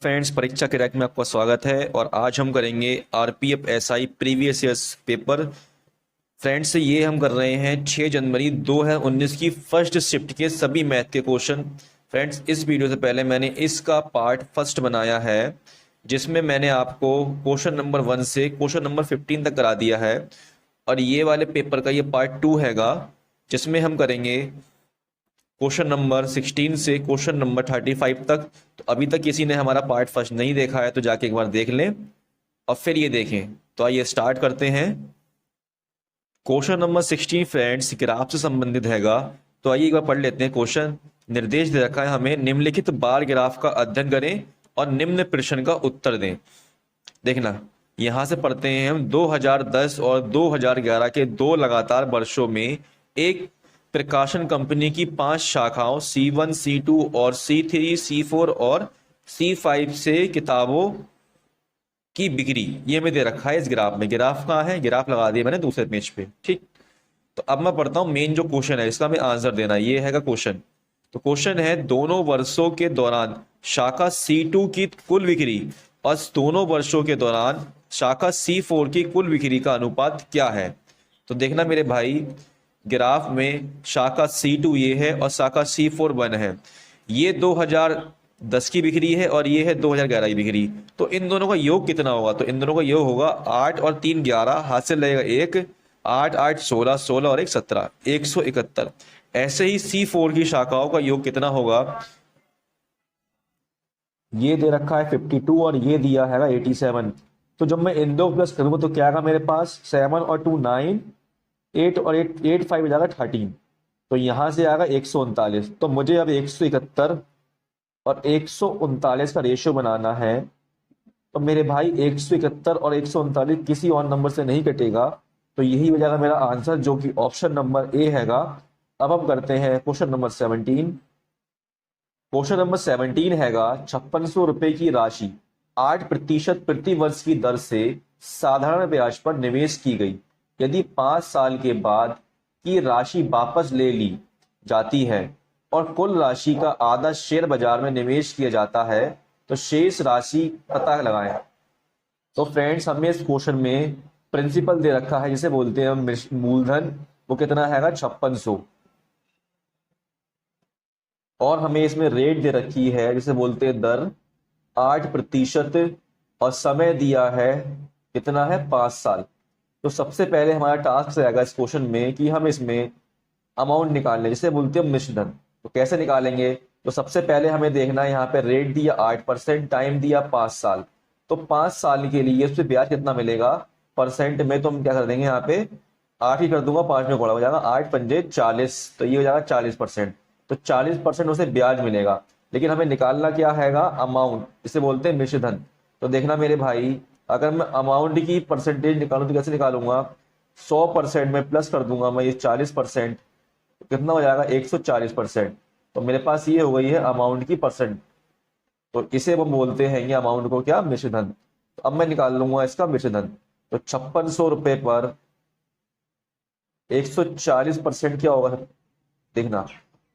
Friends, परीक्षा के rack में आपका स्वागत है। और आज हम करेंगे RPF SI previous years paper. Friends, ये हम कर रहे हैं 6 जनवरी 2019 की फर्स्ट शिफ्ट के सभी मैथ के क्वेश्चन। फ्रेंड्स, इस वीडियो से पहले मैंने इसका पार्ट फर्स्ट बनाया है, जिसमें मैंने आपको क्वेश्चन नंबर 1 से क्वेश्चन नंबर 15 तक करा दिया है। और ये वाले पेपर का ये पार्ट 2 हैगा, जिसमें हम करेंगे क्वेश्चन नंबर 16 से क्वेश्चन नंबर 35 तक। तो अभी तक किसी ने हमारा पार्ट फर्स्ट नहीं देखा है तो जाके एक बार देख लें और फिर ये देखें। तो आइए स्टार्ट करते हैं। क्वेश्चन नंबर 16 फ्रेंड्स ग्राफ से संबंधित हैगा। तो आइए एक बार पढ़ लेते हैं क्वेश्चन। निर्देश दे रखा है हमें, निम्नलिखित बार ग्राफ का अध्ययन करें और निम्न प्रश्न का उत्तर दें। देखना, यहां से पढ़ते हैं हम। 2010 और 2011 के दो लगातार वर्षों में एक प्रकाशन कंपनी की 5 शाखाओं C1, C2 और C3, C4 और C5 से किताबों की बिक्री ये हमें दे रखा है इस ग्राफ में। ग्राफ कहाँ है? ग्राफ लगा दिया मैंने दूसरे पेज पे। ठीक, तो अब मैं पढ़ता हूं मेन जो क्वेश्चन है, इसका हमें आंसर देना है। ये हैगा क्वेश्चन। तो क्वेश्चन है, दोनों वर्षों के दौरान शाखा C2 की कुल बिक्री और दोनों वर्षों के दौरान शाखा C4 की कुल बिक्री का अनुपात क्या है। तो देखना मेरे भाई, ग्राफ में शाखा C2 ये है और शाखा C4 1 है। ये 2010 की बिक्री है और ये है 2011 की बिक्री। तो इन दोनों का योग कितना होगा? तो इन दोनों का योग होगा 8 और 3 11, हाथ से लगेगा 1, 8 8 16, 16 और 1 17, 171। ऐसे ही C4 की शाखाओं का योग कितना होगा? ये दे रखा है 52 और ये दिया है 87। तो जब मैं इन दो प्लस करूंगा तो क्या आएगा मेरे पास? 7 और 2 9, 8 और 8 8 5 हो जाएगा 13। तो यहां से आएगा 139। तो मुझे अब 171 और 139 का रेशियो बनाना है। तो मेरे भाई 171 और 139 किसी और नंबर से नहीं कटेगा। तो यही हो जाएगा मेरा आंसर, जो कि ऑप्शन नंबर ए हैगा। अब हम करते हैं क्वेश्चन नंबर 17। क्वेश्चन नंबर 17 हैगा, 5600 रुपए की राशि 8% प्रति वर्ष की दर से साधारण ब्याज पर निवेश की गई। यदि 5 साल के बाद की राशि वापस ले ली जाती है और कुल राशि का आधा शेयर बाजार में निवेश किया जाता है तो शेष राशि पता लगाएं। तो फ्रेंड्स, हमें इस क्वेश्चन में प्रिंसिपल दे रखा है, जिसे बोलते हैं हम मूलधन। वो कितना हैगा? 5600। और हमें इसमें रेट दे रखी है, जिसे बोलते हैं दर, 8%। और समय दिया है कितना है? 5 साल। तो सबसे पहले हमारा टास्क रहेगा इस क्वेश्चन में कि हम इसमें अमाउंट निकाल लें, जिसे बोलते हैं मिश्रधन। तो कैसे निकालेंगे? तो सबसे पहले हमें देखना है, यहाँ पे रेट दिया 8%, टाइम दिया 5 साल। तो 5 साल के लिए उससे ब्याज कितना मिलेगा परसेंट में? तो हम क्या कर देंगे, यहाँ पे 8 ही कर दूंगा, 5 में घोड़ा हो जाएगा, 8 पंजे 40। तो ये हो जाएगा 40%। तो 40% उसे ब्याज मिलेगा। लेकिन हमें निकालना क्या हैगा? अमाउंट, जिसे बोलते हैं मिश्रधन। तो देखना मेरे भाई, अगर मैं अमाउंट की परसेंटेज निकालूं तो कैसे निकालूंगा? 100% में प्लस कर दूंगा मैं ये 40%। तो कितना हो जाएगा? 140%। तो मेरे पास ये हो गई है अमाउंट की परसेंट। तो इसे हम बोलते हैं ये अमाउंट को क्या? मिश्रधन। तो अब मैं निकाल लूंगा इसका मिश्रधन। तो 5600 रुपए पर 140% क्या होगा? देखना,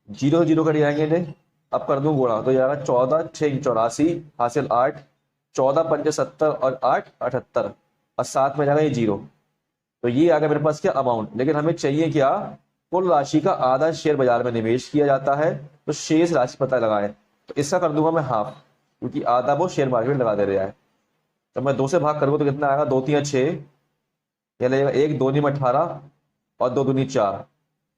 जीरो जीरो कट जाएंगे ने। अब कर दूं गुणा, तो जाएगा 14 6 84, हासिल 8, 14 पंजे 70 और 8 78, और साथ में जाएगा ये जीरो। तो ये आ गया मेरे पास क्या? अमाउंट। लेकिन हमें चाहिए क्या? कुल राशि का आधा शेयर बाजार में निवेश किया जाता है। तो शेष राशि पता लगाएं। तो इसका कर दूंगा मैं हाफ, क्योंकि आधा वो शेयर मार्केट में लगा दे रहा है। तो मैं 2 से भाग करूंगा तो कितना आएगा? 2 3 6, यह लगेगा 1 2 में 18 और 2 दूनी 4,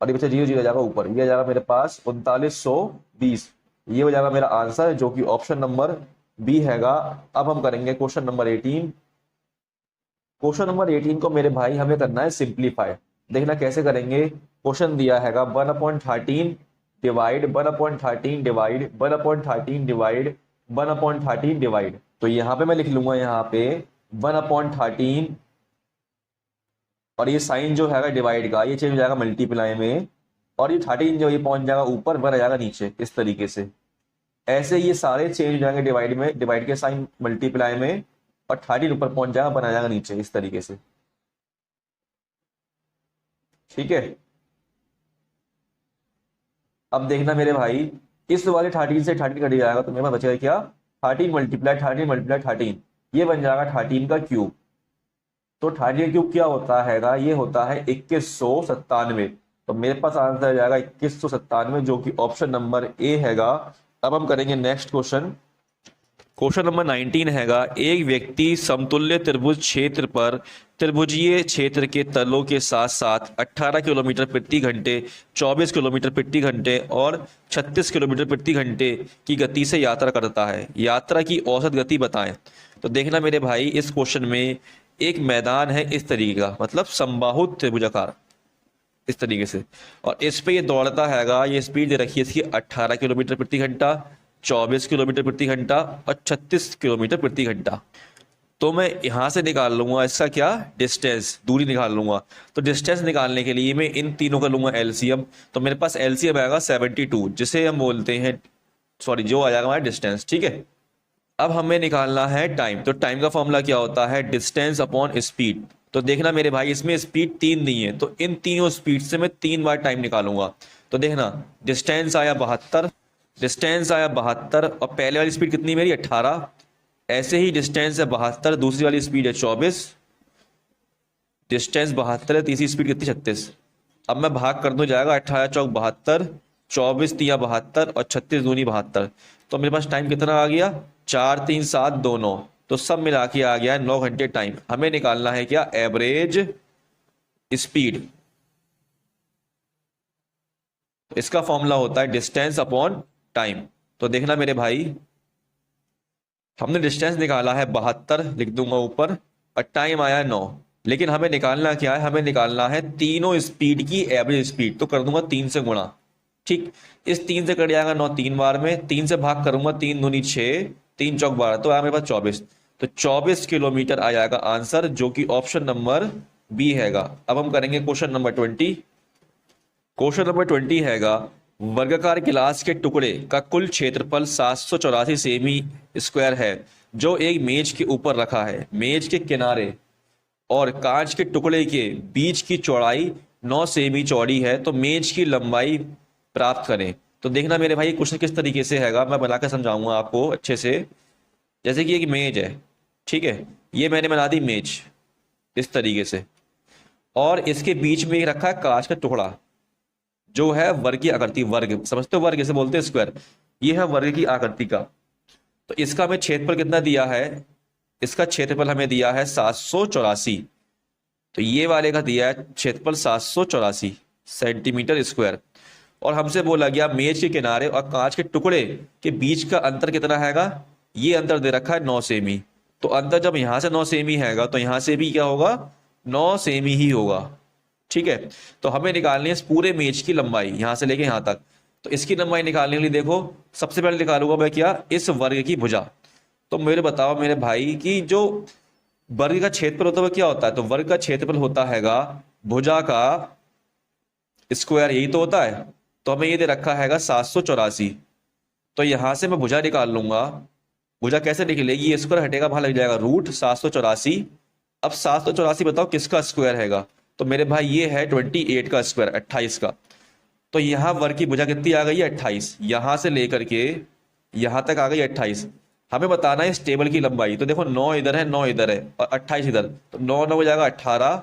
और ये बच्चा जीरो जीरो जाएगा ऊपर। ये जाएगा मेरे पास 3920। ये हो जाएगा मेरा आंसर, जो कि ऑप्शन नंबर बी हैगा। अब हम करेंगे क्वेश्चन नंबर 18। क्वेश्चन नंबर 18 को मेरे भाई हमें करना है सिंप्लीफाई। देखना कैसे करेंगे। क्वेश्चन दिया हैगा 1/13 डिवाइड 1/13 डिवाइड 1/13 डिवाइड 1/13 डिवाइड। तो यहाँ पे मैं लिख लूंगा, यहाँ पे 1/13, और ये साइन जो है डिवाइड का ये चेंज हो जाएगा मल्टीप्लाई में, और ये 13 जो ये पहुंच जाएगा ऊपर, 1 आ जाएगा नीचे, इस तरीके से। ऐसे ये सारे चेंज हो जाएंगे डिवाइड में, डिवाइड के साइन मल्टीप्लाई में, और 13 ऊपर पहुंच जाएगा, 1 आ जाएगा नीचे, इस तरीके से। ठीक है, अब देखना मेरे भाई, इस वाले 13 से 13 कट जाएगा तो मेरे पास बचेगा क्या? 13 ये बन जाएगा 13 का क्यूब। तो 13 क्यूब क्या होता हैगा, ये होता है 2197। तो मेरे पास आंसर आ जाएगा 2197, जो कि ऑप्शन नंबर ए हैगा। अब हम करेंगे नेक्स्ट क्वेश्चन। क्वेश्चन नंबर 19 हैगा, एक व्यक्ति समतुल्य त्रिभुज क्षेत्र पर त्रिभुजीय क्षेत्र के तलों के साथ साथ 18 किलोमीटर प्रति घंटे, 24 किलोमीटर प्रति घंटे और 36 किलोमीटर प्रति घंटे की गति से यात्रा करता है। यात्रा की औसत गति बताएं। तो देखना मेरे भाई, इस क्वेश्चन में एक मैदान है इस तरीके का, मतलब समबाहु त्रिभुजाकार इस तरीके से, और इस पे ये दौड़ता हैगा। ये स्पीड दे रखी है इसकी 18 किलोमीटर प्रति घंटा, 24 किलोमीटर प्रति घंटा और 36 किलोमीटर प्रति घंटा। तो मैं यहां से निकाल लूंगा इसका क्या, डिस्टेंस, दूरी निकाल लूंगा। तो डिस्टेंस निकालने के लिए मैं इन तीनों का लूंगा एलसीएम। तो मेरे पास एलसीएम आएगा 72, जिसे हम बोलते हैं, सॉरी, जो आ जाएगा हमारा डिस्टेंस। ठीक है, अब हमें निकालना है टाइम। तो टाइम का फॉर्मूला क्या होता है, डिस्टेंस अपॉन स्पीड। तो देखना मेरे भाई, इसमें स्पीड 3 नहीं है, तो इन तीनों स्पीड से मैं 3 बार टाइम निकालूंगा। तो देखना, डिस्टेंस आया 72, डिस्टेंस आया 72, और पहले वाली स्पीड कितनी मेरी 18। ऐसे ही डिस्टेंस है 72, दूसरी वाली स्पीड है 24, डिस्टेंस 72 है, तीसरी स्पीड कितनी 36। अब मैं भाग कर दूं, जाएगा 18 चौक 72, 24 तिया 72 और 36 दूनी 72। तो मेरे पास टाइम कितना आ गया, 4 3 7 2 9। तो सब मिला के आ गया 9 घंटे टाइम। हमें निकालना है क्या, एवरेज स्पीड। इसका फॉर्मूला होता है डिस्टेंस अपॉन टाइम। तो देखना मेरे भाई, हमने डिस्टेंस निकाला है 72, लिख दूंगा ऊपर, और टाइम आया 9। लेकिन हमें निकालना क्या है, हमें निकालना है तीनों स्पीड की एवरेज स्पीड। तो कर दूंगा 3 से गुणा। ठीक, इस 3 से कट जाएगा 9 3 बार में, 3 से भाग करूंगा, 3 दूनी 6, 3 चौक 12, तो आया मेरे पास 24। तो 24 किलोमीटर आ जाएगा आंसर, जो कि ऑप्शन नंबर बी हैगा। अब हम करेंगे क्वेश्चन नंबर 20। क्वेश्चन नंबर 20 हैगा, वर्गाकार गिलास के टुकड़े का कुल क्षेत्रफल 784 सेमी स्क्वायर है, जो एक मेज के ऊपर रखा है। मेज के किनारे और कांच के टुकड़े के बीच की चौड़ाई 9 सेमी चौड़ी है। तो मेज की लंबाई प्राप्त करें। तो देखना मेरे भाई, क्वेश्चन किस तरीके से हैगा, मैं बनाकर समझाऊंगा आपको अच्छे से। जैसे कि एक मेज है, ठीक है, ये मैंने बना दी मेज इस तरीके से, और इसके बीच में रखा है कांच का टुकड़ा, जो है वर्ग की आकृति। वर्ग समझते हो, वर्ग इसे बोलते हैं स्क्वायर। ये है वर्ग की आकृति का। तो इसका हमें क्षेत्रफल कितना दिया है, इसका क्षेत्रफल हमें दिया है 784। तो ये वाले का दिया है क्षेत्रफल 784 सेंटीमीटर स्क्वायर। और हमसे बोला गया मेज के किनारे और कांच के टुकड़े के बीच का अंतर कितना हैगा, ये अंतर दे रखा है 9 सेमी। तो अंतर जब यहां से 9 सेमी हैगा, तो यहां से भी क्या होगा, 9 सेमी ही होगा। ठीक है, तो हमें निकालनी है इस पूरे मेज की लंबाई, यहां से लेके यहां तक। तो इसकी लंबाई निकालने के लिए देखो, सबसे पहले निकालूंगा मैं क्या, इस वर्ग की भुजा। तो मेरे बताओ मेरे भाई कि जो वर्ग का क्षेत्रफल होता है वो क्या होता है, तो वर्ग का क्षेत्रफल होता हैगा भुजा का स्क्वायर, यही तो होता है। तो हमें ये दे रखा हैगा 784। तो यहां से मैं भुजा निकाल लूंगा। भुजा कैसे निकलेगी, ये स्क्वायर हटेगा, वहां लग जाएगा रूट 784। अब 784 बताओ किसका स्क्वायर हैगा, तो मेरे भाई ये है 28 का स्क्वायर, 28 का। तो यहाँ वर्ग की भुजा कितनी आ गई है, 28। यहां से लेकर के यहां तक आ गई 28। हमें बताना है इस टेबल की लंबाई। तो देखो 9 इधर है, 9 इधर है और 28 इधर। तो 9 9 हो जाएगा 18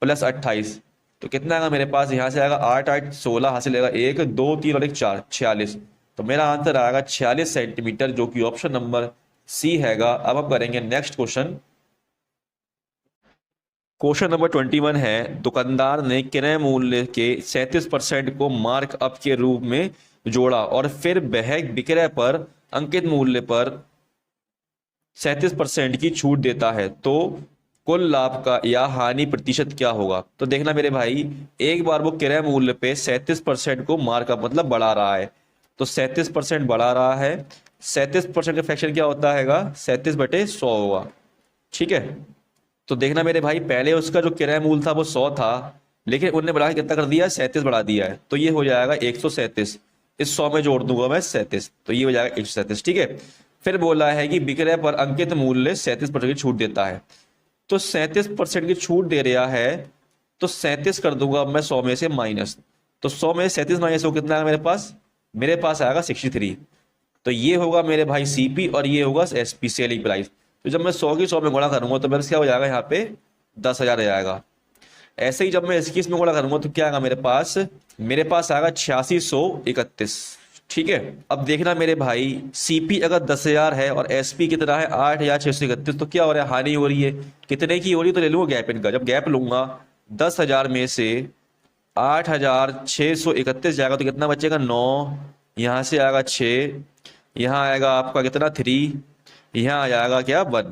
प्लस 28, तो कितना आएगा मेरे पास, यहाँ से आएगा 8 8 16, हासिल आएगा 1 2 3 और 1 4, 46। तो मेरा आंसर आएगा 46 सेंटीमीटर, जो कि ऑप्शन नंबर सी हैगा। अब हम करेंगे नेक्स्ट क्वेश्चन। क्वेश्चन नंबर 21 है, दुकानदार ने क्रय मूल्य के 37% को मार्क अप के रूप में जोड़ा और फिर वह विक्रय पर अंकित मूल्य पर 37% की छूट देता है। तो कुल लाभ का या हानि प्रतिशत क्या होगा। तो देखना मेरे भाई, एक बार वो क्रय मूल्य पे 37% को मार्कअप मतलब बढ़ा रहा है। तो 37% बढ़ा रहा है, 37% का फ्रैक्शन क्या होता हैगा, 37/100 होगा। ठीक है, तो देखना मेरे भाई, पहले उसका जो क्रय मूल्य था वो 100 था, लेकिन उनने बढ़ा के कितना कर दिया, 37 बढ़ा दिया है। तो ये हो जाएगा 137, इस 100 में जोड़ दूंगा मैं 37, तो ये हो जाएगा 137। ठीक है, फिर बोला है कि विक्रय पर अंकित मूल्य 37% की छूट देता है। तो 37% की छूट दे रहा है, तो 37 कर दूंगा मैं 100 में से माइनस। तो 100 में 37 माइनस हो कितना आएगा मेरे पास आएगा 63। तो ये होगा मेरे भाई सीपी और ये होगा एसपी सेलिंग प्राइस। तो जब मैं 100 की 100 में गुणा करूंगा तो मेरे क्या हो जाएगा, यहाँ पे 10,000 आ जाएगा। ऐसे ही जब मैं इसकी इसमें गुणा करूंगा तो क्या आएगा मेरे पास आएगा 8631। ठीक है, अब देखना मेरे भाई, सीपी अगर 10,000 है और एसपी कितना है 8,631, तो क्या हो रहा है, हानि हो रही है। कितने की हो रही है, तो ले लूंगा गैप इनका। जब गैप लूंगा 10,000 में से 8,631 जाएगा तो कितना बचेगा, 9, यहाँ से आएगा 6, यहाँ आएगा आपका कितना 3, यहाँ आ जाएगा क्या 1,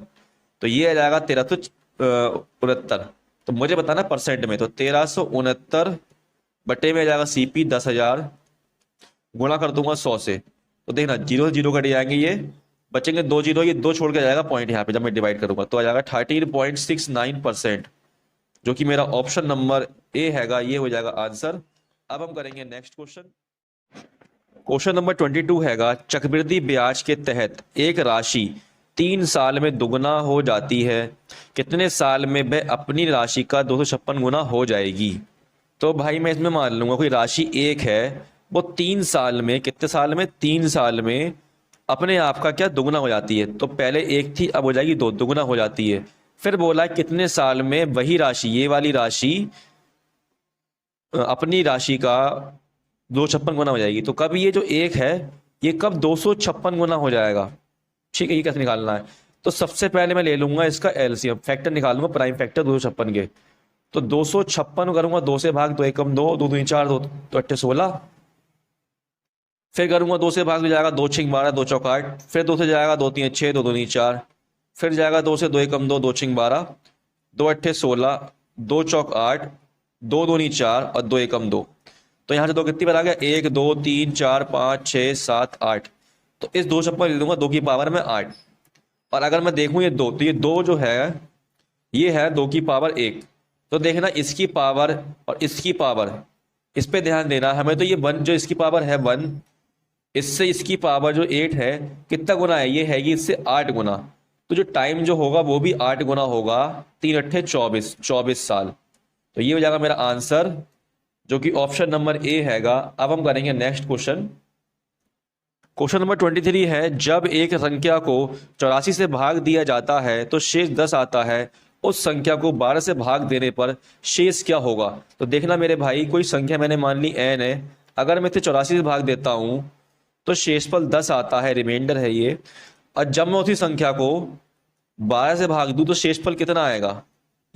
तो ये आ जाएगा 1369। तो मुझे बताना परसेंट में, तो 1369 बटे में आ जाएगा सीपी 10,000, गुणा कर दूंगा 100 से, तो देखना जीरो से जीरो कट जाएंगे, ये बचेंगे 2 जीरो, ये 2 छोड़ के जाएगा पॉइंट यहाँ पे जब मैं डिवाइड करूंगा, तो आ जाएगा 13.69%, जो कि मेरा ऑप्शन नंबर ए हैगा, ये हो जाएगा आंसर। अब हम करेंगे नेक्स्ट क्वेश्चन। क्वेश्चन नंबर 22 हैगा, चक्रवृद्धि ब्याज के तहत एक राशि 3 साल में दुगना हो जाती है, कितने साल में वह अपनी राशि का 256 गुना हो जाएगी। तो भाई मैं इसमें मान लूंगा कोई राशि एक है, वो 3 साल में, कितने साल में, 3 साल में अपने आप का क्या दुगना हो जाती है। तो पहले एक थी, अब हो जाएगी 2, दुगना हो जाती है। फिर बोला कितने साल में वही राशि, ये वाली राशि अपनी राशि का 256 गुना हो जाएगी। तो कब ये जो एक है, ये कब 256 गुना हो जाएगा। ठीक है, ये कैसे निकालना है, तो सबसे पहले मैं ले लूंगा इसका एलसीएम, फैक्टर निकालूंगा, प्राइम फैक्टर 256 के। तो 256 करूंगा 2 से भाग, 2 एकम 2, 2 दूनी 4, 2 तो 8 16। फिर करूंगा 2 से भाग, तो जाएगा 2 6 12, 2 चौक 8। फिर 2 से जाएगा 2 3 6, 2 दूनी 4। फिर जाएगा 2 से 2 एकम 2, 2 6 12, 2 8 16, 2 चौक 8, 2 दूनी 4 और 2 एकम 2। तो यहाँ से 2 कितनी बार आ गया, 1 2 3 4 5 6 7 8। तो इस 256 ले लूंगा 2 की पावर में 8। और अगर मैं देखूं ये 2, तो ये 2 जो है ये है 2 की पावर 1। तो देखना इसकी पावर और इसकी पावर, इस पे ध्यान देना हमें। तो ये 1 जो इसकी पावर है 1, इससे इसकी पावर जो 8 है कितना गुना है, ये हैगी इससे 8 गुना। तो जो टाइम जो होगा वो भी 8 गुना होगा, 3 अट्ठे 24, 24 साल। तो ये हो जाएगा मेरा आंसर, जो कि ऑप्शन नंबर ए हैगा। अब हम करेंगे नेक्स्ट क्वेश्चन। क्वेश्चन नंबर 23 है, जब एक संख्या को 84 से भाग दिया जाता है तो शेष 10 आता है, उस संख्या को 12 से भाग देने पर शेष क्या होगा। तो देखना मेरे भाई, कोई संख्या मैंने मान ली n है, अगर मैं इसे 84 से भाग देता हूं तो शेषफल 10 आता है, रिमाइंडर है ये। और जब मैं उसी संख्या को 12 से भाग दूं तो शेषफल कितना आएगा,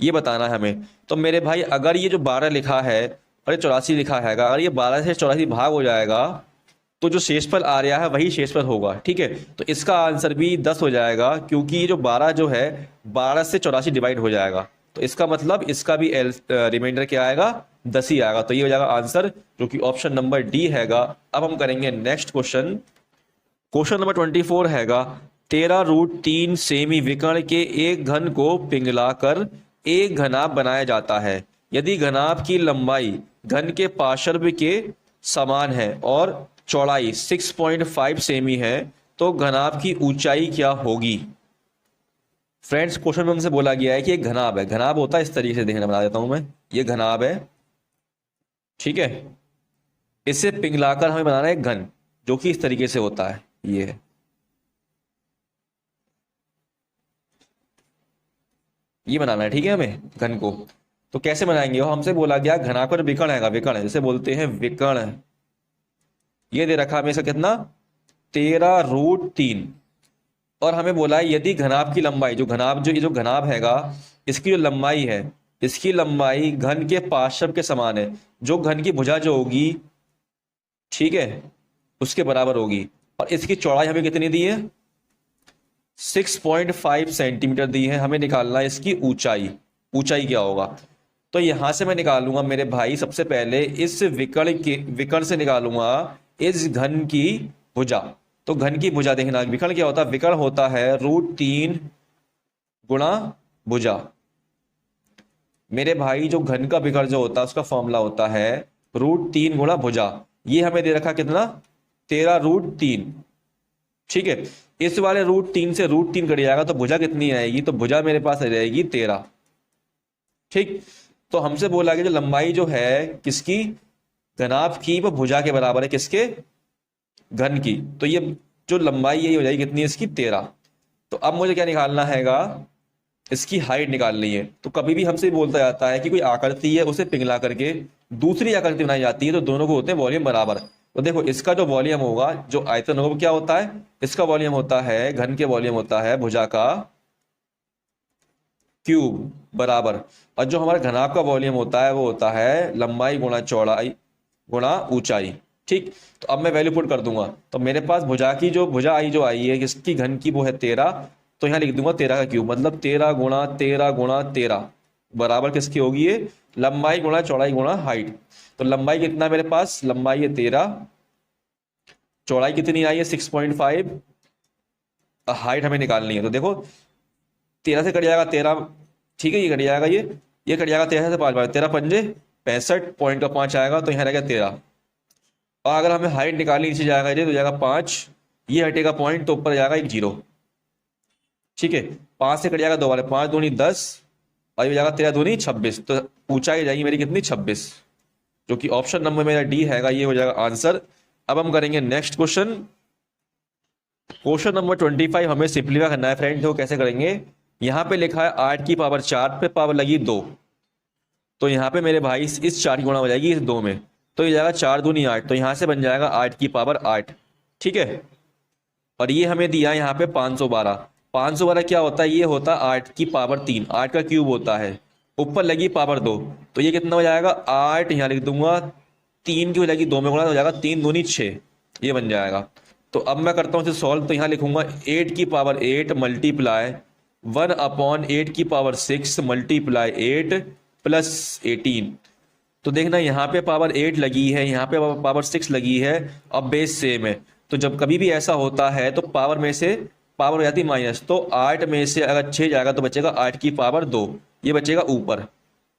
ये बताना है हमें। तो मेरे भाई अगर ये जो 12 लिखा है और ये 84 लिखा है, अगर ये 12 से 84 भाग हो जाएगा तो जो शेषफल आ रहा है वही शेषफल होगा। ठीक है, तो इसका आंसर भी 10 हो जाएगा, क्योंकि ये जो 12 जो है 12 से 84 डिवाइड हो जाएगा। तो इसका मतलब इसका भी रिमाइंडर क्या आएगा, 10 ही आएगा। तो ये हो जाएगा आंसर, जो कि ऑप्शन नंबर डी हैगा। अब हम करेंगे नेक्स्ट क्वेश्चन। क्वेश्चन नंबर 24 हैगा, 13√3 सेमी विकर्ण के एक घन को पिघलाकर एक घनाभ बनाया जाता है। यदि घनाभ की लंबाई घन के पार्श्व के समान है और चौड़ाई 6.5 सेमी है तो घनाभ की ऊंचाई क्या होगी। फ्रेंड्स, क्वेश्चन में हमसे बोला गया है कि एक घनाभ है, घनाभ होता है इस तरीके से, देखना बता देता हूं मैं, ये घनाभ है। ठीक है, इसे पिघलाकर हमें बनाना है एक घन, जो कि इस तरीके से होता है, ये है। ये बनाना है, ठीक है, हमें घन को। तो कैसे बनाएंगे, वो हमसे बोला गया घनाभ का जो विकर्ण है, विकर्ण जैसे बोलते हैं विकर्ण, ये दे रखा हमें इसका कितना 13√3। और हमें बोला है यदि घनाभ की लंबाई, जो घनाभ जो ये जो घनाभ हैगा, इसकी जो लंबाई है, इसकी लंबाई घन के पार्श्व के समान है, जो घन की भुजा जो होगी, ठीक है, उसके बराबर होगी। और इसकी चौड़ाई हमें कितनी दी है, 6.5 सेंटीमीटर दी है। हमें निकालना है इसकी ऊंचाई, ऊंचाई क्या होगा। तो यहां से मैं निकालूंगा मेरे भाई, सबसे पहले इस विकर्ण से निकालूंगा इस घन की भुजा। तो घन की भुजा देखना, विकर्ण क्या होता है, विकर्ण होता है √3 गुणा भुजा। मेरे भाई जो घन का विकर्ण जो होता है उसका फॉर्मूला होता है √3 गुणा भुजा। ये हमें दे रखा कितना 13√3। ठीक है, इस वाले √3 से √3 कट जाएगा तो भुजा कितनी आएगी, तो भुजा मेरे पास आ जाएगी 13। ठीक, तो हमसे बोला कि जो लंबाई जो है किसकी, घनाभ की, वो भुजा के बराबर है, किसके, घन की। तो ये जो लंबाई यही हो जाएगी कितनी है इसकी 13। तो अब मुझे क्या निकालना हैगा, इसकी हाइट निकालनी है। तो कभी भी हमसे बोलता जाता है कि कोई आकृति है उसे पिघला करके दूसरी आकृति बनाई जाती है तो दोनों को होते हैं वॉल्यूम बराबर। तो देखो इसका जो वॉल्यूम होगा, जो आयतन होगा वो क्या होता है, इसका वॉल्यूम होता है, घन के वॉल्यूम होता है भुजा का क्यूब बराबर, और जो हमारा घनाभ का वॉल्यूम होता है वो होता है लंबाई गुणा चौड़ाई गुणा ऊंचाई। ठीक, तो अब मैं वैल्यू पुट कर दूंगा। तो मेरे पास भुजा की जो भुजा आई जो आई है इसकी घन की वो है 13, तो यहाँ लिख दूंगा 13 का क्यूब, मतलब 13 गुणा 13 बराबर किसकी होगी ये, लंबाई गुणा चौड़ाई गुणा हाइट। तो लंबाई कितना है मेरे पास, लंबाई है 13, चौड़ाई कितनी आई है 6.5, हाइट हमें निकालनी है। तो देखो 13 से कट जाएगा 13, ठीक है ये कट जाएगा, ये कट जाएगा 13 से 5 बार, 13 पंजे 65, पॉइंट का 5 आएगा तो यहाँ रहेगा 13। और अगर हमें हाइट निकालनी नीचे जाएगा ये तो जाएगा 5, ये हटेगा पॉइंट तो ऊपर जाएगा एक 0। ठीक है, 5 से कट जाएगा 2 बार, 5 दूनी 10 और ये जाएगा 13 दूनी 26, तो ऊंचाई जाएगी मेरी कितनी 26, जो कि ऑप्शन नंबर मेरा डी हैगा, ये हो जाएगा आंसर। अब हम करेंगे नेक्स्ट क्वेश्चन। क्वेश्चन नंबर 25 हमें सिंपलीफाई करना है फ्रेंड। देखो कैसे करेंगे, यहाँ पे लिखा है 8 की पावर 4 पे पावर लगी 2, तो यहाँ पे मेरे भाई इस 4 की गुणा हो जाएगी इस 2 में, तो ये जाएगा 4 दूनी 8, तो यहाँ से बन जाएगा 8 की पावर 8। ठीक है, और ये हमें दिया यहाँ पे 512। 512 क्या होता है, ये होता है 8 की पावर 3, 8 का क्यूब होता है, ऊपर लगी पावर 2, तो ये कितना हो जाएगा 8, यहाँ लिख दूंगा 3 की हो जाएगी 2 में गुणा हो जाएगा 3 दूनी 6, ये बन जाएगा। तो अब मैं करता हूँ इसे सॉल्व, तो यहाँ लिखूंगा 8 की पावर 8 मल्टीप्लाई 1/8 की पावर 6 मल्टीप्लाई 8 प्लस 18। तो देखना यहाँ पे पावर 8 लगी है, यहाँ पे पावर 6 लगी है, अब बेस सेम है। तो जब कभी भी ऐसा होता है तो पावर में से पावर हो जाती है माइनस, तो 8 में से अगर 6 जाएगा तो बचेगा 8 की पावर 2, ये बचेगा ऊपर,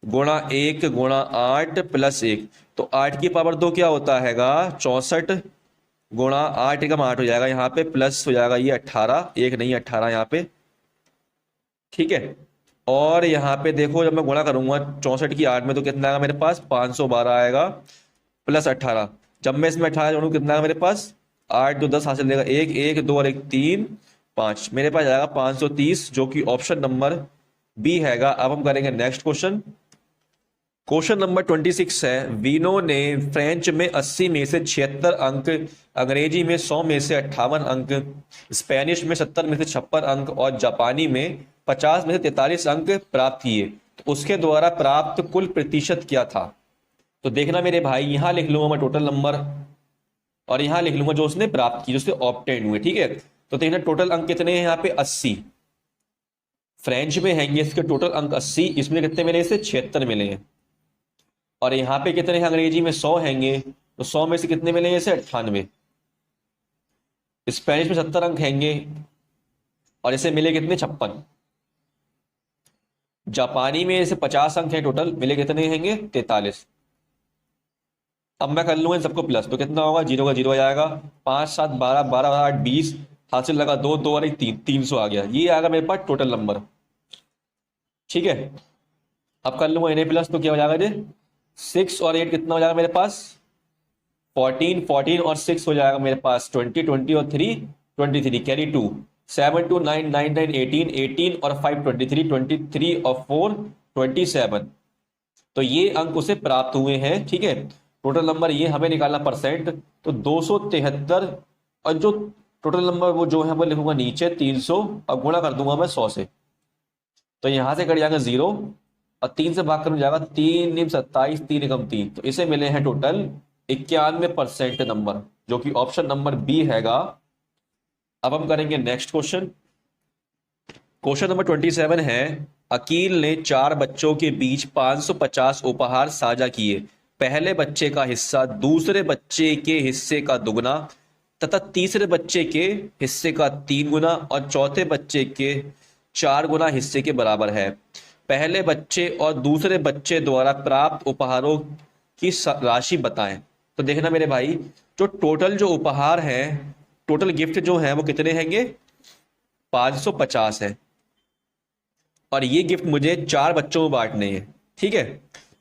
गुणा 1 गुणा 8 प्लस 1, तो 8 की पावर 2 क्या होता हैगा 64, गुणा 8 एकम 8 हो जाएगा, यहाँ पे प्लस हो जाएगा ये 18, एक नहीं 18 यहाँ पे। ठीक है, और यहाँ पे देखो जब मैं गुणा करूंगा 64 की 8 में तो कितना आएगा मेरे पास 512 आएगा प्लस 18, जब मैं इसमें 18 जोड़ूँ कितना आएगा मेरे पास 8 2 10 हासिल देगा 1 1 2 और 1 3 5, मेरे पास आएगा 530, जो कि ऑप्शन नंबर बी हैगा। अब हम करेंगे नेक्स्ट क्वेश्चन। क्वेश्चन नंबर 26 है, वीनो ने फ्रेंच में 80 में से 76 अंक, अंग्रेजी में 100 में से 58 अंक, स्पेनिश में 70 में से 56 अंक और जापानी में 50 में से 43 अंक प्राप्त किए, तो उसके द्वारा प्राप्त कुल प्रतिशत क्या था। तो देखना मेरे भाई, यहां लिख लूंगा मैं टोटल नंबर और यहां लिख लूंगा जो उसने प्राप्त की, जो उससे ऑब्टेन हुए। ठीक है, तो देखना टोटल अंक कितने हैं यहाँ पे 80, फ्रेंच में हैंगे इसके टोटल अंक 80, इसमें कितने मिले, इसे 76 मिले हैं, और यहाँ पे कितने हैं अंग्रेजी में 100 हैंगे, तो 100 में से कितने मिले इसे 98, स्पेनिश में 70 अंक हैंगे और इसे मिले कितने 56, जापानी में इसे 50 अंक हैं टोटल, मिले कितने हैंगे 43। अब मैं कर लूंगा इन सबको प्लस, तो कितना होगा 0 का 0 आ जाएगा, 5 7 12 12 8 20 हासिल लगा 2 2 और 1 3, 300 आ गया, ये आएगा मेरे पास टोटल नंबर। ठीक है, अब कर लूंगा इन्हें प्लस, तो क्या हो जाएगा जी 6 और 8 कितना हो जाएगा मेरे पास 14 14 और 6 हो जाएगा मेरे पास 20 20 और 3 23, कैरी 2 7 2 9 9 9 18 18 और 5 23 23 और 4 27, तो ये अंक उसे प्राप्त हुए हैं। ठीक है, टोटल नंबर ये हमें निकालना परसेंट, तो 273, और जो टोटल नंबर वो जो है वो लिखूंगा नीचे 300 और गुणा कर दूंगा मैं 100 से, तो यहां से कट जाएगा 0 और 3 से भाग कर जाएगा 3 निम 27 3 एकम 3, तो इसे मिले हैं टोटल 91% नंबर, जो कि ऑप्शन नंबर बी हैगा। अब हम करेंगे नेक्स्ट क्वेश्चन। क्वेश्चन नंबर 27 है, अकील ने 4 बच्चों के बीच 550 उपहार साझा किए, पहले बच्चे का हिस्सा दूसरे बच्चे के हिस्से का दुगना तथा तीसरे बच्चे के हिस्से का 3 गुना और चौथे बच्चे के 4 गुना हिस्से के बराबर है। पहले बच्चे और दूसरे बच्चे द्वारा प्राप्त उपहारों की राशि बताएं। तो देखना मेरे भाई, जो टोटल जो उपहार है, टोटल गिफ्ट जो है वो कितने हैंगे 550 है, और ये गिफ्ट मुझे 4 बच्चों में बांटने हैं। ठीक है,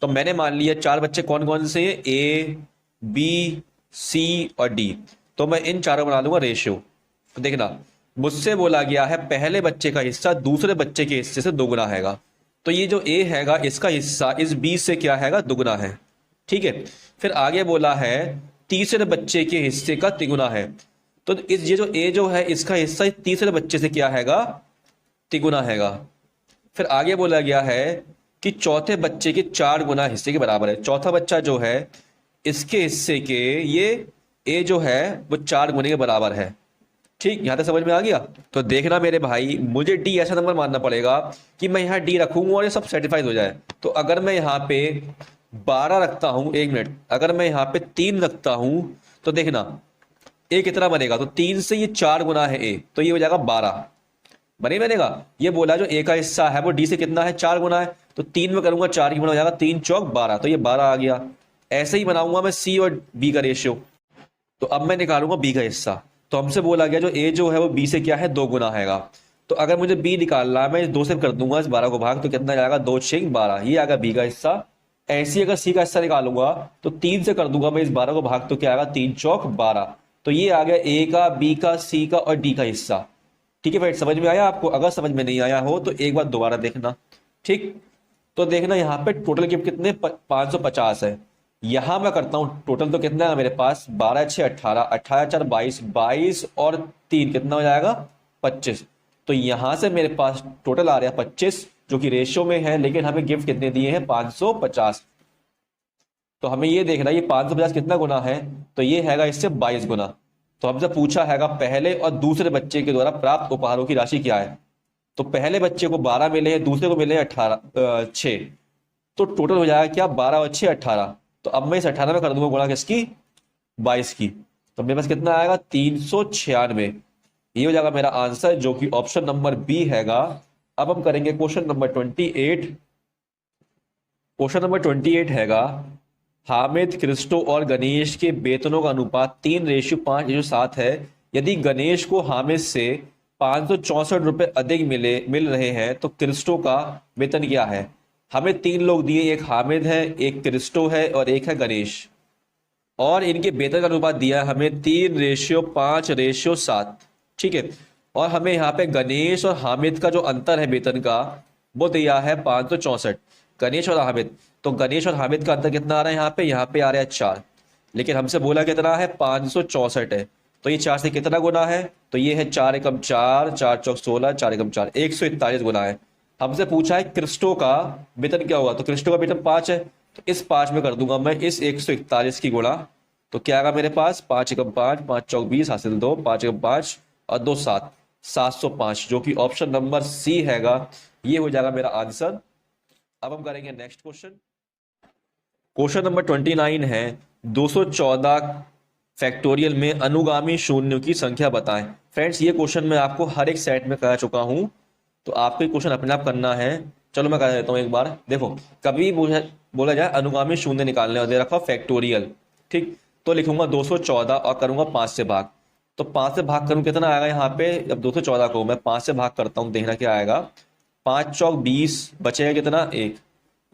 तो मैंने मान लिया 4 बच्चे कौन कौन से हैं, A B C और D, तो मैं इन चारों बना लूंगा रेशियो। तो देखना, मुझसे बोला गया है पहले बच्चे का हिस्सा दूसरे बच्चे के हिस्से से दोगुना हैगा। तो ये जो ए हैगा इसका हिस्सा इस बी से क्या हैगा, दुगुना है। ठीक है, फिर आगे बोला है तीसरे बच्चे के हिस्से का तिगुना है। तो इस ये जो ए जो है इसका हिस्सा इस तीसरे बच्चे से क्या हैगा, तिगुना हैगा। फिर आगे बोला गया है कि चौथे बच्चे के 4 गुना हिस्से के बराबर है। चौथा बच्चा जो है इसके हिस्से के ये ए जो है वो 4 गुने के बराबर है। ठीक, यहां तक समझ में आ गया। तो देखना मेरे भाई, मुझे डी ऐसा नंबर मानना पड़ेगा कि मैं यहाँ डी रखूंगा और ये सब सेटिस्फाइड हो जाए। तो अगर मैं यहाँ पे 12 रखता हूं, 1 मिनट, अगर मैं यहाँ पे 3 रखता हूं तो देखना ए कितना बनेगा, तो 3 से ये 4 गुना है ए, तो ये हो जाएगा 12 बनेगा। ये बोला जो ए का हिस्सा है वो डी से कितना है, 4 गुना है, तो 3 में करूंगा 4 की गुना हो जाएगा, 3 चौक 12, तो ये 12 आ गया। ऐसे ही बनाऊंगा मैं सी और बी का रेशियो। तो अब मैं निकालूंगा बी का हिस्सा। तो हमसे बोला गया जो ए जो है वो बी से क्या है, 2 गुना हैगा। तो अगर मुझे बी निकालना है, मैं इस 2 से कर दूंगा इस 12 को भाग, तो कितना जाएगा, 2 6 12, ये आएगा बी का हिस्सा। ऐसे ही अगर सी का हिस्सा निकालूंगा तो 3 से कर दूंगा मैं इस 12 को भाग, तो क्या आएगा, 3 चौक 12। तो ये आ गया ए का, बी का, सी का और डी का हिस्सा। ठीक है फ्रेंड, समझ में आया आपको? अगर समझ में नहीं आया हो तो एक बार दोबारा देखना। ठीक, तो देखना यहाँ पे टोटल गिफ्ट कितने 550 है। यहां मैं करता हूं टोटल, तो कितना है मेरे पास, 12 6 18, 18 4 22, 22 और 3 कितना हो जाएगा, 25। तो यहां से मेरे पास टोटल आ रहा है 25, जो कि रेशियो में है, लेकिन हमें गिफ्ट कितने दिए हैं, 550। तो हमें ये देखना ये 550 कितना गुना है, तो ये हैगा इससे 22 गुना। तो हमसे पूछा हैगा पहले और दूसरे बच्चे के द्वारा प्राप्त उपहारों की राशि क्या है। तो पहले बच्चे को 12 मिले हैं, दूसरे को मिले हैं 6, तो टोटल हो जाएगा क्या, 12 और 6 18। तो अब मैं इस 18 में कर दूंगा गुणा किसकी, 22 की। तो मेरे पास कितना आएगा, 396। ये हो जाएगा मेरा आंसर, जो कि ऑप्शन नंबर बी हैगा। अब हम करेंगे क्वेश्चन नंबर 28। क्वेश्चन नंबर 28 हैगा, हामिद, क्रिस्टो और गणेश के वेतनों का अनुपात 3:5:7 है। यदि गणेश को हामिद से 564 रुपए अधिक मिल रहे हैं तो क्रिस्टो का वेतन क्या है। हमें 3 लोग दिए, एक हामिद है, एक क्रिस्टो है और एक है गणेश, और इनके वेतन का अनुपात दिया है हमें 3:5:7। ठीक है, और हमें यहाँ पे गणेश और हामिद का जो अंतर है वेतन का वो दिया है 564। गणेश और हामिद, तो गणेश और हामिद का अंतर कितना आ रहा है, यहाँ पे आ रहा है 4, लेकिन हमसे बोला कितना है, 564 है। तो ये 4 से कितना गुना है, तो ये है 4 एकम 4, 4 चौक 16, 4 एकम 4, 141 गुना है। हमसे पूछा है क्रिस्टो का वेतन क्या हुआ, तो क्रिस्टो का वेतन 5 है, तो इस 5 में कर दूंगा मैं इस 141 की गुणा। तो क्या आएगा मेरे पास, 5 एकम 5, 5 चौक 20, हासिल 2, 5 एकम 5 और 2 7, 705, जो कि ऑप्शन नंबर सी हैगा। ये हो जाएगा मेरा आंसर। अब हम करेंगे नेक्स्ट क्वेश्चन। क्वेश्चन नंबर 29 है, 214 फैक्टोरियल में अनुगामी शून्यों की संख्या बताएं। फ्रेंड्स, ये क्वेश्चन मैं आपको हर एक सेट में कह चुका हूं, तो आपको ये क्वेश्चन अपने आप करना है। चलो मैं कह देता हूं एक बार। देखो, कभी बोला जाए अनुगामी शून्य निकालने और दे रखा फैक्टोरियल, ठीक, तो लिखूंगा 214 और करूंगा 5 से भाग। तो 5 से भाग करूं कितना आएगा, यहाँ पे जब 214 को मैं 5 से भाग करता हूं, देखना क्या आएगा, 5 चौक 20, बचेगा कितना 1,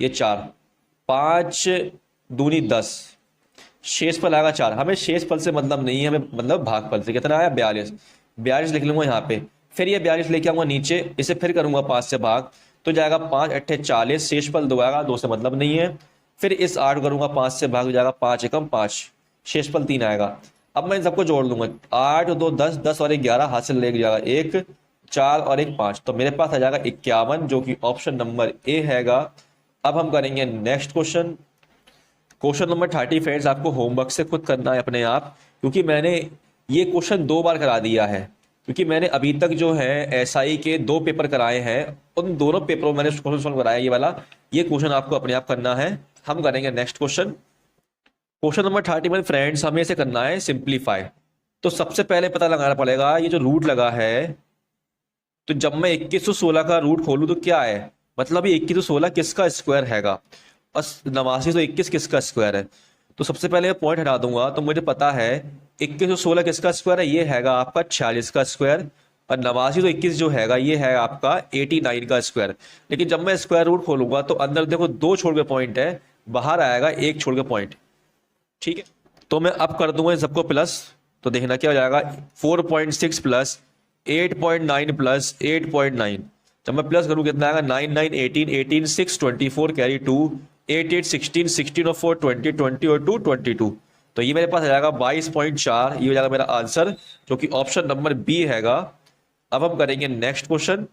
ये 4, 5 दूनी 10, शेष फल आएगा 4। हमें शेष फल से मतलब नहीं है, हमें मतलब भागफल से। कितना आया, 42, 42 लिख लूंगा यहाँ पे। फिर ये 42 लेके आऊंगा नीचे, इसे फिर करूंगा 5 से भाग, तो जाएगा 5 8 40, शेष फल 2 आएगा, 2 से मतलब नहीं है। फिर इस 8 करूंगा 5 से भाग, हो जाएगा 5 एकम 5, शेष फल 3 आएगा। अब मैं इन सबको जोड़ लूंगा, 8 2 10, 10 और 1 11, हाथ से ले जाएगा 1 4 और 1 5, तो मेरे पास आ जाएगा 51, जो कि ऑप्शन नंबर ए हैगा। अब हम करेंगे next question. Question number 30 friends, आपको होमवर्क से खुद करना है अपने आप, क्योंकि मैंने ये क्वेश्चन 2 बार करा दिया है। क्योंकि मैंने अभी तक जो है एसआई के 2 पेपर कराए हैं, उन दोनों पेपरों में मैंने क्वेश्चन सॉल्व कराया ये वाला। ये क्वेश्चन आपको अपने आप करना है। हम करेंगे next question. Question number 31 friends, हमें इसे करना है सिंप्लीफाई। तो सबसे पहले पता लगाना पड़ेगा ये जो रूट लगा है, तो जब मैं 2116 का रूट खोलूं तो क्या है, मतलब ये 2116 किसका स्क्वायर हैगा और 8921 किसका स्क्वायर है। तो सबसे पहले मैं पॉइंट हटा दूंगा, तो मुझे पता है 2116 किसका स्क्वायर है, ये हैगा आपका 46 का स्क्वायर, और 8921 जो हैगा ये है आपका 89 का स्क्वायर। लेकिन जब मैं स्क्वायर रूट खोलूंगा तो अंदर देखो 2 छोड़ के पॉइंट है, बाहर आएगा 1 छोड़ के पॉइंट। ठीक है, तो मैं अब कर दूंगा इन सबको प्लस, तो देखना क्या हो जाएगा, 4.6 प्लस 8.9 प्लस 8.9, जब मैं प्लस करूँ कितना आएगा, 9 9 18 18 6 24 कैरी 2 8 8 16 16 और 4 20 20 और 2 22, तो ये मेरे पास आ जाएगा 22.4, ये हो जाएगा मेरा आंसर, जो कि ऑप्शन नंबर बी हैगा। अब हम करेंगे नेक्स्ट क्वेश्चन।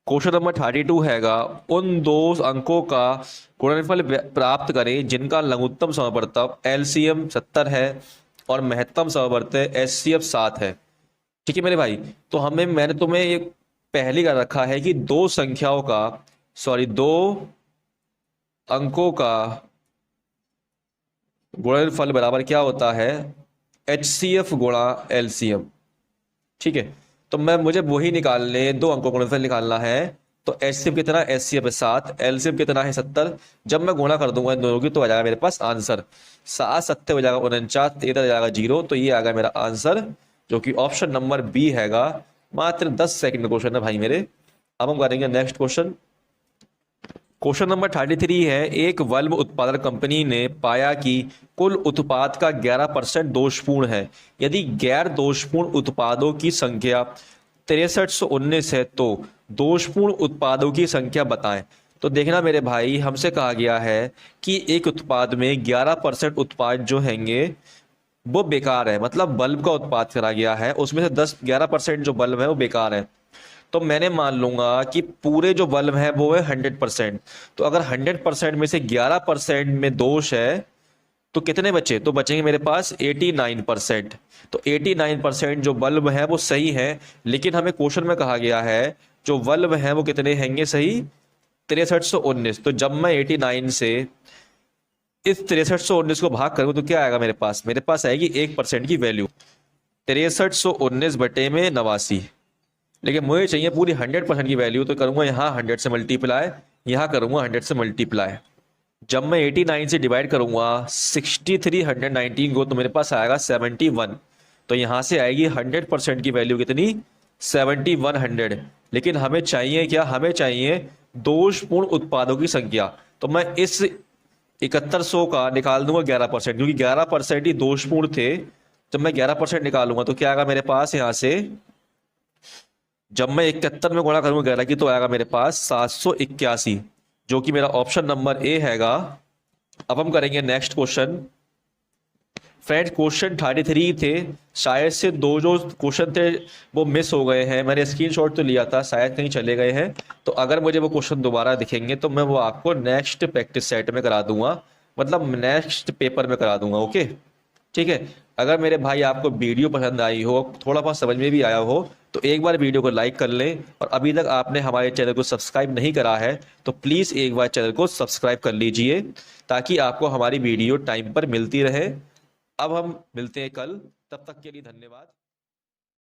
क्वेश्चन नंबर 32 हैगा, उन दो अंकों का गुणनफल प्राप्त करें जिनका लघुत्तम समवर्तक एलसीएम 70 है और महत्तम समवर्तक एचसीएफ 7 है। ठीक है मेरे भाई, तो मैंने तुम्हें ये पहले कर रखा है कि दो अंकों का गुणनफल बराबर क्या होता है, एचसीएफ गुणा एलसीएम। ठीक है, तो मुझे वही निकालने, दो अंकों का गुणनफल निकालना है। तो एचसीएफ कितना, एचसीएफ है 7, एलसीएम कितना है 70। जब मैं गुणा कर दूंगा इन दोनों की तो आ जाएगा मेरे पास आंसर 7 7 हो जाएगा 49, 13 हो जाएगा 0, तो ये आ गया मेरा आंसर, जो कि ऑप्शन नंबर बी हैगा। मात्र 10 सेकंड का क्वेश्चन है भाई मेरे। अब हम करेंगे नेक्स्ट क्वेश्चन। क्वेश्चन नंबर 33 है, एक बल्ब उत्पादन कंपनी ने पाया कि कुल उत्पाद का 11% दोषपूर्ण है। यदि गैर दोषपूर्ण उत्पादों की संख्या 6319 है तो दोषपूर्ण उत्पादों की संख्या बताएं। तो देखना मेरे भाई, हमसे कहा गया है कि एक उत्पाद में 11% उत्पाद जो हैंगे वो बेकार है, मतलब बल्ब का उत्पाद करा गया है, उसमें से 11% जो बल्ब है वो बेकार है। तो मैंने मान लूंगा कि पूरे जो बल्ब है वो है 100%। तो अगर 100% में से 11% में दोष है तो कितने बचे, तो बचेंगे मेरे पास 89%। तो 89% जो बल्ब है वो सही है, लेकिन हमें क्वेश्चन में कहा गया है जो बल्ब है वो कितने हैंगे सही, 6319। तो जब मैं 89 से इस 6319 को भाग करूँ तो क्या आएगा मेरे पास आएगी 1% की वैल्यू, 6319 बटे में 89। लेकिन मुझे चाहिए पूरी 100% की वैल्यू, तो करूंगा यहाँ 100 से मल्टीप्लाई, यहाँ करूंगा 100 से मल्टीप्लाई। जब मैं 89 से डिवाइड करूंगा 6319 को तो मेरे पास आएगा 71। तो यहाँ से आएगी 100% की वैल्यू कितनी, 7100। लेकिन हमें चाहिए क्या, हमें चाहिए दोषपूर्ण उत्पादों की संख्या। तो मैं इस 7100 का निकाल दूंगा 11%, क्योंकि 11% ही दोषपूर्ण थे। जब मैं 11% निकालूंगा तो क्या आएगा मेरे पास, यहाँ से जब मैं 71 में गुणा करूंगा 11 की तो आएगा मेरे पास 781, जो कि मेरा ऑप्शन नंबर ए हैगा। अब हम करेंगे नेक्स्ट क्वेश्चन। फ्रेंड्स क्वेश्चन 33 थे, शायद से दो जो क्वेश्चन थे वो मिस हो गए हैं, मैंने स्क्रीनशॉट तो लिया था, शायद कहीं चले गए हैं। तो अगर मुझे वो क्वेश्चन दोबारा दिखेंगे तो मैं वो आपको नेक्स्ट प्रैक्टिस सेट में करा दूंगा, मतलब नेक्स्ट पेपर में करा दूंगा। ओके ठीक है, अगर मेरे भाई आपको वीडियो पसंद आई हो, थोड़ा बहुत समझ में भी आया हो, तो एक बार वीडियो को लाइक कर लें, और अभी तक आपने हमारे चैनल को सब्सक्राइब नहीं करा है तो प्लीज़ एक बार चैनल को सब्सक्राइब कर लीजिए, ताकि आपको हमारी वीडियो टाइम पर मिलती रहे। अब हम मिलते हैं कल, तब तक के लिए धन्यवाद।